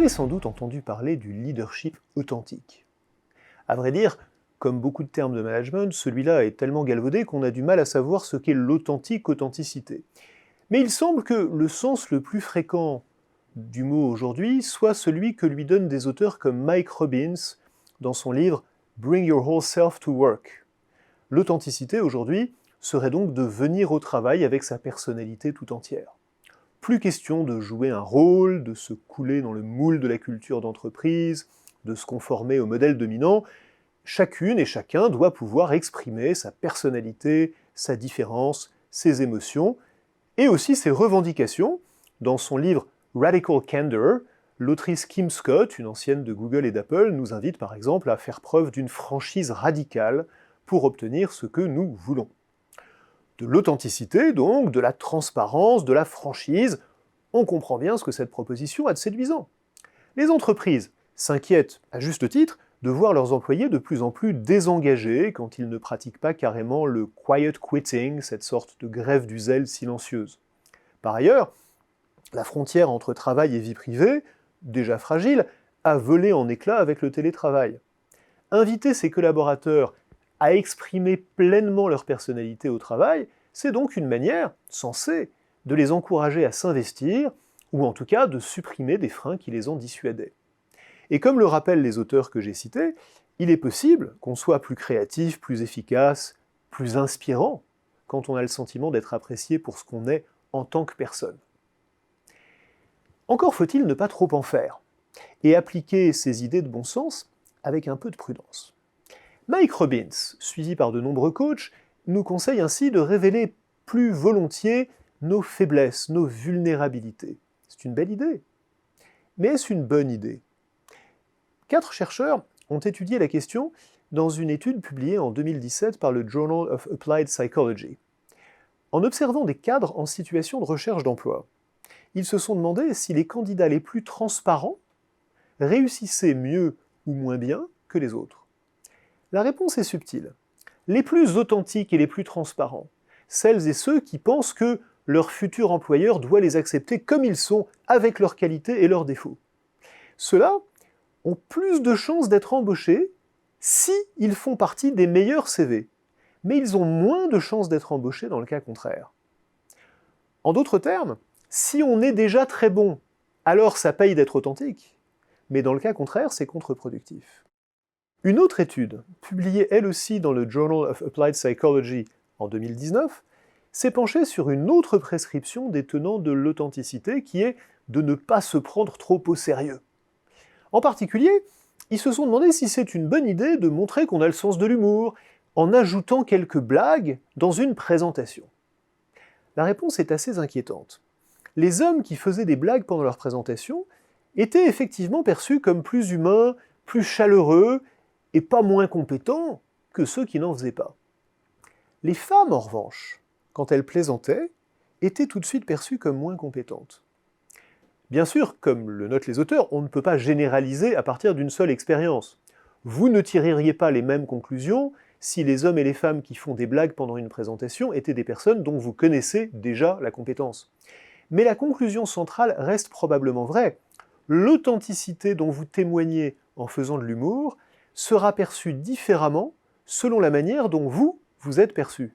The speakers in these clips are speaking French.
avez sans doute entendu parler du leadership authentique. À vrai dire, comme beaucoup de termes de management, celui-là est tellement galvaudé qu'on a du mal à savoir ce qu'est l'authentique authenticité. Mais il semble que le sens le plus fréquent du mot aujourd'hui soit celui que lui donnent des auteurs comme Mike Robbins dans son livre Bring Your Whole Self to Work. L'authenticité aujourd'hui serait donc de venir au travail avec sa personnalité tout entière. Plus question de jouer un rôle, de se couler dans le moule de la culture d'entreprise, de se conformer au modèle dominant. Chacune et chacun doit pouvoir exprimer sa personnalité, sa différence, ses émotions, et aussi ses revendications. Dans son livre Radical Candor, l'autrice Kim Scott, une ancienne de Google et d'Apple, nous invite par exemple à faire preuve d'une franchise radicale pour obtenir ce que nous voulons. De l'authenticité, donc, de la transparence, de la franchise, on comprend bien ce que cette proposition a de séduisant. Les entreprises s'inquiètent, à juste titre, de voir leurs employés de plus en plus désengagés quand ils ne pratiquent pas carrément le quiet quitting, cette sorte de grève du zèle silencieuse. Par ailleurs, la frontière entre travail et vie privée, déjà fragile, a volé en éclats avec le télétravail. Inviter ses collaborateurs à exprimer pleinement leur personnalité au travail, c'est donc une manière, censée, de les encourager à s'investir, ou en tout cas de supprimer des freins qui les en dissuadaient. Et comme le rappellent les auteurs que j'ai cités, il est possible qu'on soit plus créatif, plus efficace, plus inspirant, quand on a le sentiment d'être apprécié pour ce qu'on est en tant que personne. Encore faut-il ne pas trop en faire, et appliquer ces idées de bon sens avec un peu de prudence. Mike Robbins, suivi par de nombreux coachs, nous conseille ainsi de révéler plus volontiers nos faiblesses, nos vulnérabilités. C'est une belle idée. Mais est-ce une bonne idée ? 4 chercheurs ont étudié la question dans une étude publiée en 2017 par le Journal of Applied Psychology. En observant des cadres en situation de recherche d'emploi, ils se sont demandé si les candidats les plus transparents réussissaient mieux ou moins bien que les autres. La réponse est subtile. Les plus authentiques et les plus transparents, celles et ceux qui pensent que leur futur employeur doit les accepter comme ils sont, avec leurs qualités et leurs défauts. Ceux-là ont plus de chances d'être embauchés si ils font partie des meilleurs CV, mais ils ont moins de chances d'être embauchés dans le cas contraire. En d'autres termes, si on est déjà très bon, alors ça paye d'être authentique, mais dans le cas contraire, c'est contre-productif. Une autre étude, publiée elle aussi dans le Journal of Applied Psychology en 2019, s'est penchée sur une autre prescription des tenants de l'authenticité qui est de ne pas se prendre trop au sérieux. En particulier, ils se sont demandé si c'est une bonne idée de montrer qu'on a le sens de l'humour en ajoutant quelques blagues dans une présentation. La réponse est assez inquiétante. Les hommes qui faisaient des blagues pendant leur présentation étaient effectivement perçus comme plus humains, plus chaleureux, et pas moins compétents que ceux qui n'en faisaient pas. Les femmes, en revanche, quand elles plaisantaient, étaient tout de suite perçues comme moins compétentes. Bien sûr, comme le notent les auteurs, on ne peut pas généraliser à partir d'une seule expérience. Vous ne tireriez pas les mêmes conclusions si les hommes et les femmes qui font des blagues pendant une présentation étaient des personnes dont vous connaissez déjà la compétence. Mais la conclusion centrale reste probablement vraie. L'authenticité dont vous témoignez en faisant de l'humour sera perçue différemment selon la manière dont vous êtes perçu.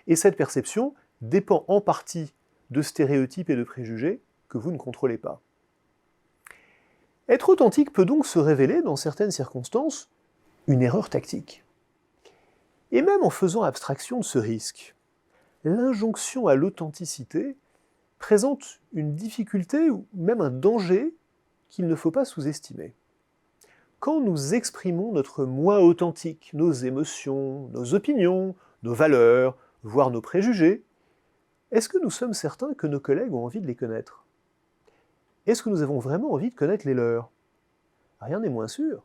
Et cette perception dépend en partie de stéréotypes et de préjugés que vous ne contrôlez pas. Être authentique peut donc se révéler, dans certaines circonstances, une erreur tactique. Et même en faisant abstraction de ce risque, l'injonction à l'authenticité présente une difficulté ou même un danger qu'il ne faut pas sous-estimer. Quand nous exprimons notre moi authentique, nos émotions, nos opinions, nos valeurs, voire nos préjugés, est-ce que nous sommes certains que nos collègues ont envie de les connaître ? Est-ce que nous avons vraiment envie de connaître les leurs ? Rien n'est moins sûr.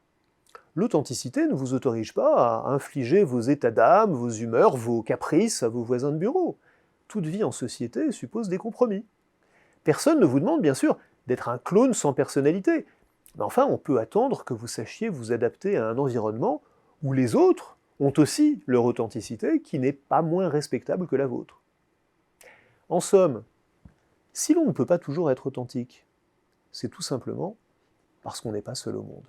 L'authenticité ne vous autorise pas à infliger vos états d'âme, vos humeurs, vos caprices à vos voisins de bureau. Toute vie en société suppose des compromis. Personne ne vous demande, bien sûr, d'être un clone sans personnalité. Mais enfin, on peut attendre que vous sachiez vous adapter à un environnement où les autres ont aussi leur authenticité qui n'est pas moins respectable que la vôtre. En somme, si l'on ne peut pas toujours être authentique, c'est tout simplement parce qu'on n'est pas seul au monde.